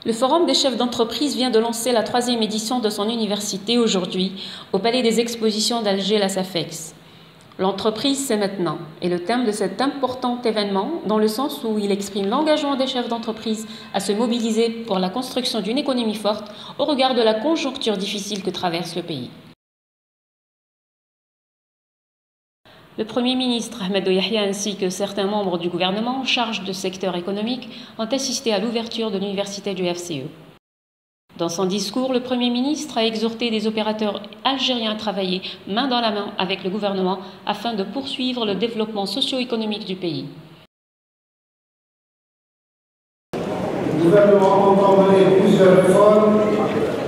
Le Forum des chefs d'entreprise vient de lancer la 3e édition de son université aujourd'hui au Palais des Expositions d'Alger, la SAFEX. L'entreprise, c'est maintenant, est le thème de cet important événement, dans le sens où il exprime l'engagement des chefs d'entreprise à se mobiliser pour la construction d'une économie forte au regard de la conjoncture difficile que traverse le pays. Le Premier ministre Ahmed Yahia ainsi que certains membres du gouvernement en charge du secteur économique ont assisté à l'ouverture de l'université du FCE. Dans son discours, le Premier ministre a exhorté les opérateurs algériens à travailler main dans la main avec le gouvernement afin de poursuivre le développement socio-économique du pays. Le gouvernement entend mener plusieurs réformes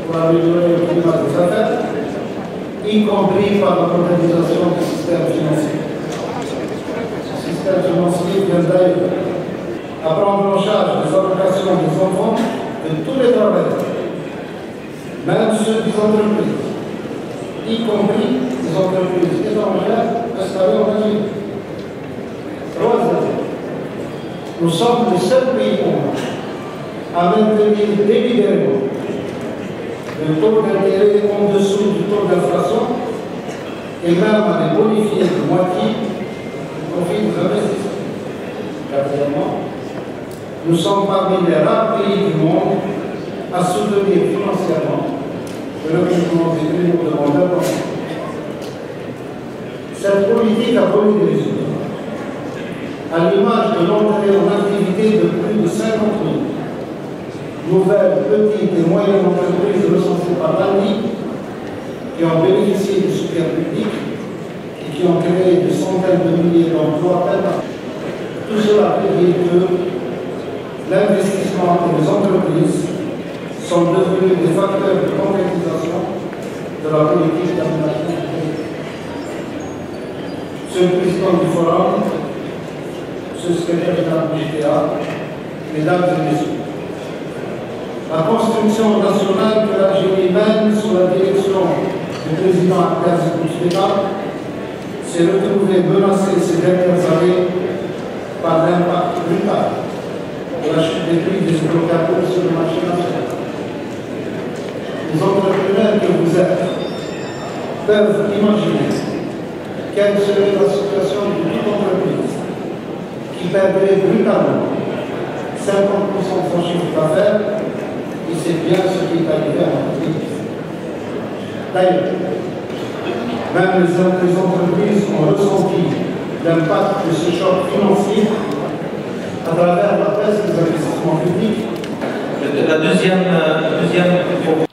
pour améliorer le climat des affaires, y compris par la modernisation du système financier. Ce système financier vient d'ailleurs à prendre en charge les allocations des enfants de tous les travailleurs, même ceux des entreprises, y compris les entreprises étrangères installées en Algérie. Troisièmement, nous sommes le seul pays au monde à maintenir délibérément le taux d'intérêt en dessous du taux d'inflation et même à les bonifier de moitié au profit des investisseurs. Quatrièmement, nous sommes parmi les rares pays du monde à soutenir financièrement le recrutement des plus lourds demandeurs d'emploi. Cette politique a donné des résultats, à l'image de l'entrée en activité de plus de 50 000 nouvelles petites et moyennes entreprises recensées par l'ANI qui ont bénéficié du soutien public et qui ont créé des centaines de milliers d'emplois permanents. Tout cela veut dire que l'investissement et les entreprises sont devenus des facteurs de concrétisation de la politique d'aménagement du pays. Monsieur le Président du Forum, Monsieur le Secrétaire général du JTA, Mesdames et Messieurs, la construction nationale que l'Algérie mène sous la direction du président Abdelaziz Bouteflika s'est retrouvée menacée ces dernières années par l'impact brutal de la chute des prix des hydrocarbures sur le marché national. Les entrepreneurs que vous êtes peuvent imaginer quelle serait la situation de toute entreprise qui perdrait brutalement 50% de son chiffre d'affaires. Et c'est bien ce qui est arrivé à notre pays. D'ailleurs, même les entreprises ont ressenti l'impact de ce choc financier à travers la baisse des investissements publics.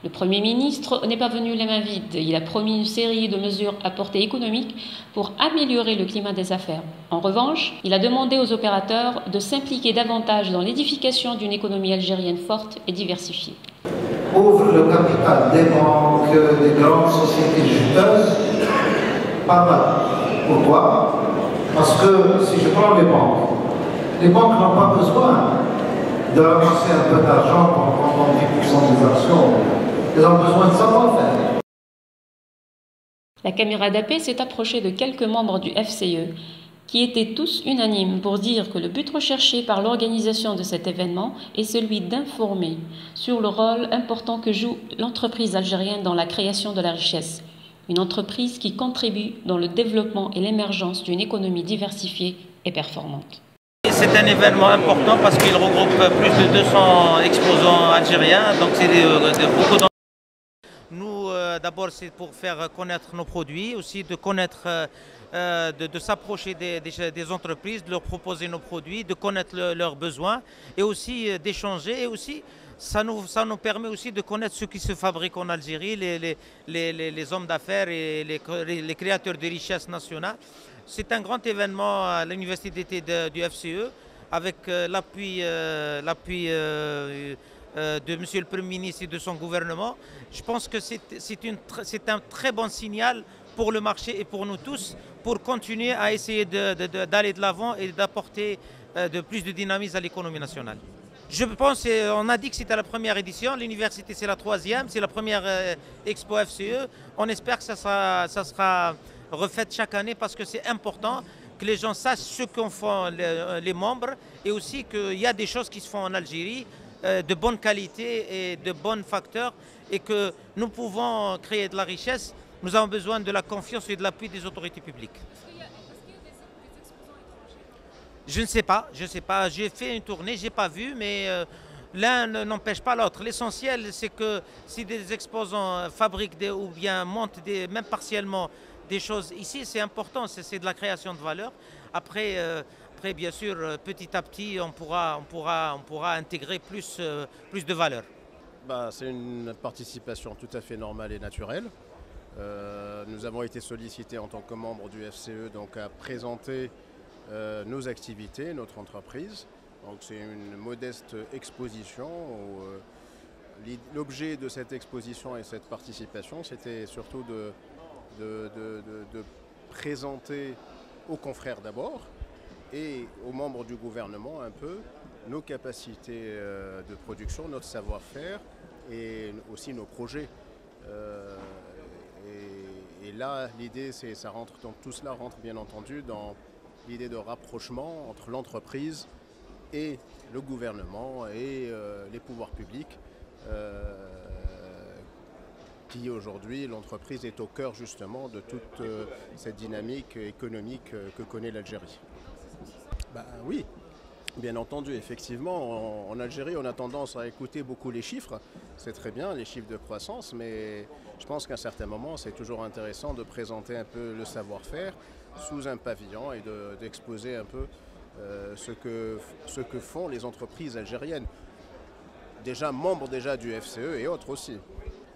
Le Premier ministre n'est pas venu les mains vides. Il a promis une série de mesures à portée économique pour améliorer le climat des affaires. En revanche, il a demandé aux opérateurs de s'impliquer davantage dans l'édification d'une économie algérienne forte et diversifiée. Ouvre le capital des banques, des grandes sociétés juteuses, pas mal. Pourquoi? Parce que si je prends les banques n'ont pas besoin de ramasser un peu d'argent pour prendre 10% des actions. Ils ont besoin de savoir-faire. La caméra d'AP s'est approchée de quelques membres du FCE qui étaient tous unanimes pour dire que le but recherché par l'organisation de cet événement est celui d'informer sur le rôle important que joue l'entreprise algérienne dans la création de la richesse. Une entreprise qui contribue dans le développement et l'émergence d'une économie diversifiée et performante. C'est un événement important parce qu'il regroupe plus de 200 exposants algériens, donc c'est beaucoup d'entre nous. D'abord, c'est pour faire connaître nos produits, aussi de connaître, de s'approcher des entreprises, de leur proposer nos produits, de connaître leurs besoins et aussi d'échanger. Et aussi, ça nous permet aussi de connaître ce qui se fabrique en Algérie, les hommes d'affaires et les créateurs de richesses nationales. C'est un grand événement à l'université d'été du FCE avec l'appui de Monsieur le Premier ministre et de son gouvernement. Je pense que c'est un très bon signal pour le marché et pour nous tous pour continuer à essayer d'aller de l'avant et d'apporter plus de dynamisme à l'économie nationale. Je pense, on a dit que c'était la première édition, l'université c'est la 3e, c'est la première Expo FCE. On espère que ça sera refaite chaque année parce que c'est important que les gens sachent ce qu'en font les membres et aussi qu'il y a des choses qui se font en Algérie de bonne qualité et de bons facteurs et que nous pouvons créer de la richesse, nous avons besoin de la confiance et de l'appui des autorités publiques. Je ne sais pas, j'ai fait une tournée, je n'ai pas vu, mais l'un n'empêche pas l'autre. L'essentiel, c'est que si des exposants fabriquent ou bien montent même partiellement des choses ici, c'est important, c'est de la création de valeur. Après, bien sûr, petit à petit, on pourra intégrer plus de valeur. C'est une participation tout à fait normale et naturelle. Nous avons été sollicités en tant que membres du FCE donc, à présenter nos activités, notre entreprise. Donc c'est une modeste exposition. L'objet de cette exposition et cette participation, c'était surtout de présenter aux confrères d'abord et aux membres du gouvernement un peu nos capacités de production, notre savoir-faire et aussi nos projets. Et là, l'idée, tout cela rentre bien entendu dans l'idée de rapprochement entre l'entreprise et le gouvernement et les pouvoirs publics qui aujourd'hui, l'entreprise est au cœur justement de toute cette dynamique économique que connaît l'Algérie. Oui, bien entendu, effectivement, en Algérie, on a tendance à écouter beaucoup les chiffres. C'est très bien, les chiffres de croissance, mais je pense qu'à un certain moment, c'est toujours intéressant de présenter un peu le savoir-faire sous un pavillon et d'exposer un peu ce que font les entreprises algériennes, membres du FCE et autres aussi.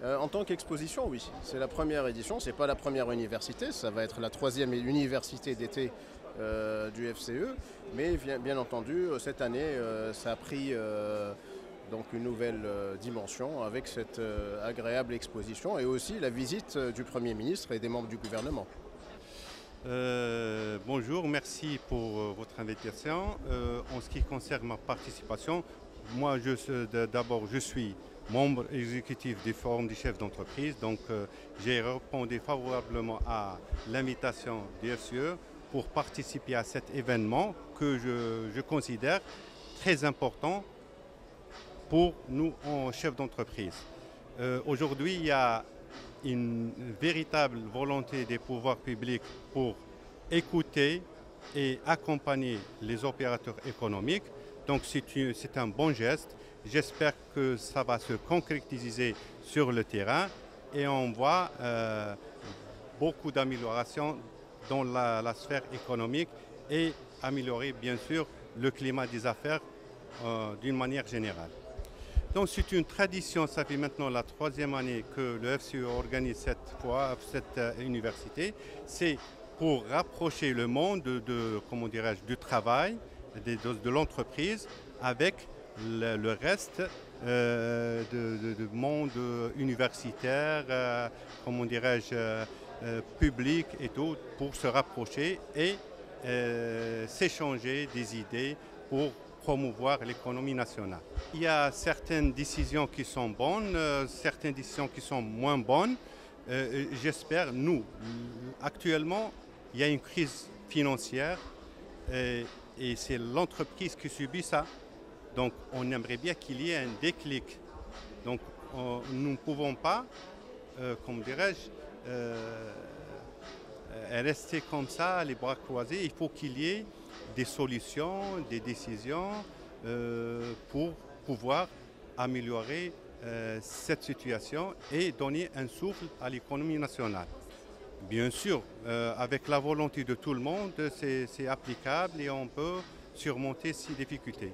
En tant qu'exposition, oui, c'est la première édition, c'est pas la première université, ça va être la 3e université d'été du FCE, mais bien entendu, cette année, ça a pris donc une nouvelle dimension avec cette agréable exposition et aussi la visite du Premier ministre et des membres du gouvernement. Bonjour, merci pour votre invitation. En ce qui concerne ma participation, moi d'abord je suis membre exécutif du Forum des chefs d'entreprise, donc j'ai répondu favorablement à l'invitation du FCE pour participer à cet événement que je considère très important pour nous en chefs d'entreprise. Aujourd'hui, il y a une véritable volonté des pouvoirs publics pour écouter et accompagner les opérateurs économiques. Donc c'est un bon geste. J'espère que ça va se concrétiser sur le terrain et on voit beaucoup d'améliorations dans la sphère économique et améliorer bien sûr le climat des affaires d'une manière générale. Donc c'est une tradition, ça fait maintenant la 3e année que le FCE organise cette université. C'est pour rapprocher le monde du travail, de l'entreprise avec le reste du monde universitaire, public et tout, pour se rapprocher et s'échanger des idées pour promouvoir l'économie nationale. Il y a certaines décisions qui sont bonnes, certaines décisions qui sont moins bonnes. J'espère, actuellement, il y a une crise financière et c'est l'entreprise qui subit ça. Donc, on aimerait bien qu'il y ait un déclic. Donc, nous ne pouvons pas, rester comme ça, les bras croisés. Il faut qu'il y ait des solutions, des décisions pour pouvoir améliorer cette situation et donner un souffle à l'économie nationale. Bien sûr, avec la volonté de tout le monde, c'est applicable et on peut surmonter ces difficultés.